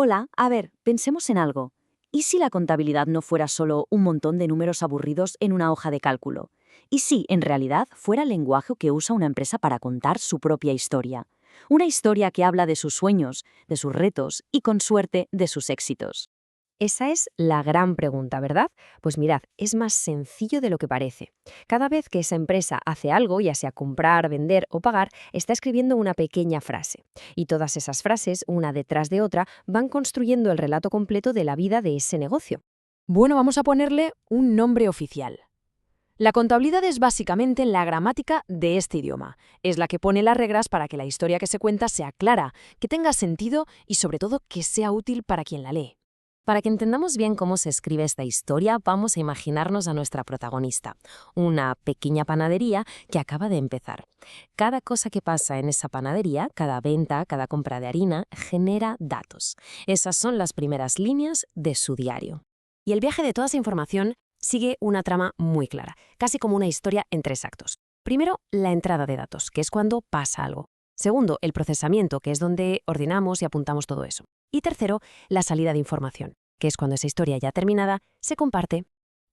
Hola, a ver, pensemos en algo. ¿Y si la contabilidad no fuera solo un montón de números aburridos en una hoja de cálculo? ¿Y si, en realidad, fuera el lenguaje que usa una empresa para contar su propia historia? Una historia que habla de sus sueños, de sus retos y, con suerte, de sus éxitos. Esa es la gran pregunta, ¿verdad? Pues mirad, es más sencillo de lo que parece. Cada vez que esa empresa hace algo, ya sea comprar, vender o pagar, está escribiendo una pequeña frase. Y todas esas frases, una detrás de otra, van construyendo el relato completo de la vida de ese negocio. Bueno, vamos a ponerle un nombre oficial. La contabilidad es básicamente la gramática de este idioma. Es la que pone las reglas para que la historia que se cuenta sea clara, que tenga sentido y sobre todo que sea útil para quien la lee. Para que entendamos bien cómo se escribe esta historia, vamos a imaginarnos a nuestra protagonista, una pequeña panadería que acaba de empezar. Cada cosa que pasa en esa panadería, cada venta, cada compra de harina, genera datos. Esas son las primeras líneas de su diario. Y el viaje de toda esa información sigue una trama muy clara, casi como una historia en 3 actos. Primero, la entrada de datos, que es cuando pasa algo. Segundo, el procesamiento, que es donde ordenamos y apuntamos todo eso. Y tercero, la salida de información, que es cuando esa historia ya terminada se comparte.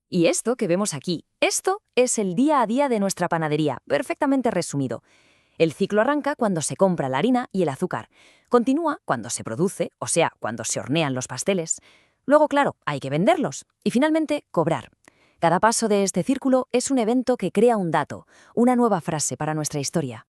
Y esto que vemos aquí, esto es el día a día de nuestra panadería, perfectamente resumido. El ciclo arranca cuando se compra la harina y el azúcar. Continúa cuando se produce, o sea, cuando se hornean los pasteles. Luego, claro, hay que venderlos. Y finalmente, cobrar. Cada paso de este círculo es un evento que crea un dato, una nueva frase para nuestra historia.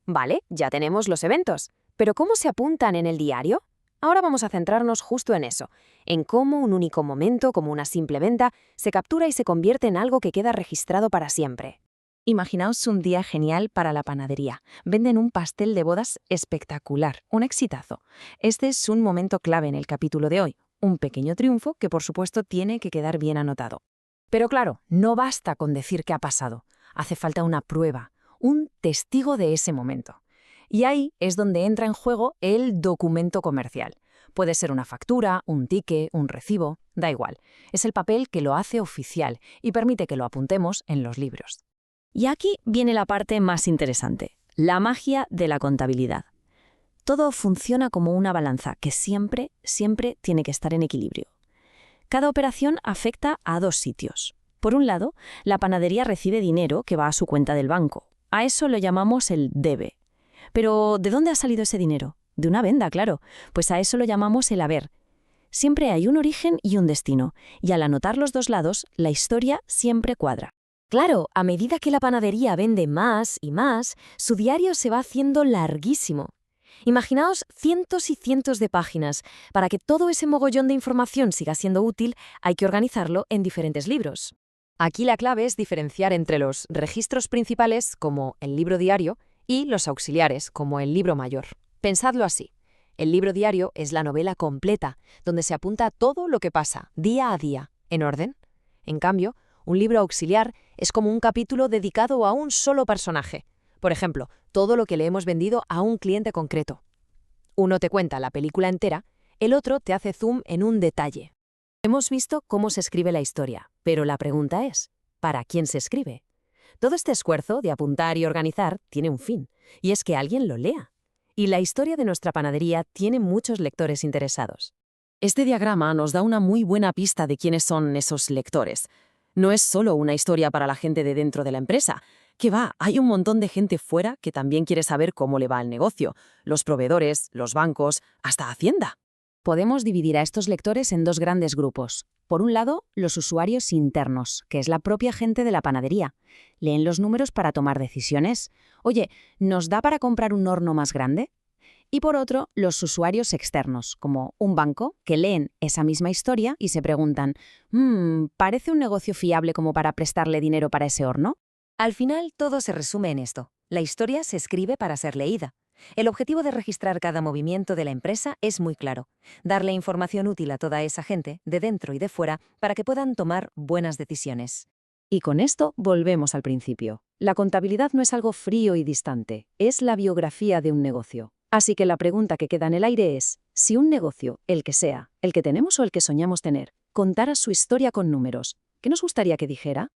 Vale, ya tenemos los eventos. Pero ¿cómo se apuntan en el diario? Ahora vamos a centrarnos justo en eso, en cómo un único momento, como una simple venta, se captura y se convierte en algo que queda registrado para siempre. Imaginaos un día genial para la panadería. Venden un pastel de bodas espectacular, un exitazo. Este es un momento clave en el capítulo de hoy, un pequeño triunfo que por supuesto tiene que quedar bien anotado. Pero claro, no basta con decir qué ha pasado. Hace falta una prueba, un testigo de ese momento. Y ahí es donde entra en juego el documento comercial. Puede ser una factura, un ticket, un recibo, da igual. Es el papel que lo hace oficial y permite que lo apuntemos en los libros. Y aquí viene la parte más interesante, la magia de la contabilidad. Todo funciona como una balanza que siempre tiene que estar en equilibrio. Cada operación afecta a dos sitios. Por un lado, la panadería recibe dinero que va a su cuenta del banco. A eso lo llamamos el debe. Pero, ¿de dónde ha salido ese dinero? De una venda, claro. Pues a eso lo llamamos el haber. Siempre hay un origen y un destino, y al anotar los dos lados, la historia siempre cuadra. Claro, a medida que la panadería vende más y más, su diario se va haciendo larguísimo. Imaginaos cientos y cientos de páginas. Para que todo ese mogollón de información siga siendo útil, hay que organizarlo en diferentes libros. Aquí la clave es diferenciar entre los registros principales, como el libro diario, y los auxiliares, como el libro mayor. Pensadlo así. El libro diario es la novela completa, donde se apunta todo lo que pasa, día a día, en orden. En cambio, un libro auxiliar es como un capítulo dedicado a un solo personaje. Por ejemplo, todo lo que le hemos vendido a un cliente concreto. Uno te cuenta la película entera, el otro te hace zoom en un detalle. Hemos visto cómo se escribe la historia, pero la pregunta es, ¿para quién se escribe? Todo este esfuerzo de apuntar y organizar tiene un fin, y es que alguien lo lea. Y la historia de nuestra panadería tiene muchos lectores interesados. Este diagrama nos da una muy buena pista de quiénes son esos lectores. No es solo una historia para la gente de dentro de la empresa. Que va, hay un montón de gente fuera que también quiere saber cómo le va el negocio. Los proveedores, los bancos, hasta Hacienda. Podemos dividir a estos lectores en dos grandes grupos. Por un lado, los usuarios internos, que es la propia gente de la panadería. Leen los números para tomar decisiones. Oye, ¿nos da para comprar un horno más grande? Y por otro, los usuarios externos, como un banco, que leen esa misma historia y se preguntan, ¿parece un negocio fiable como para prestarle dinero para ese horno? Al final, todo se resume en esto. La historia se escribe para ser leída. El objetivo de registrar cada movimiento de la empresa es muy claro: darle información útil a toda esa gente, de dentro y de fuera, para que puedan tomar buenas decisiones. Y con esto volvemos al principio. La contabilidad no es algo frío y distante, es la biografía de un negocio. Así que la pregunta que queda en el aire es, si un negocio, el que sea, el que tenemos o el que soñamos tener, contara su historia con números, ¿qué nos gustaría que dijera?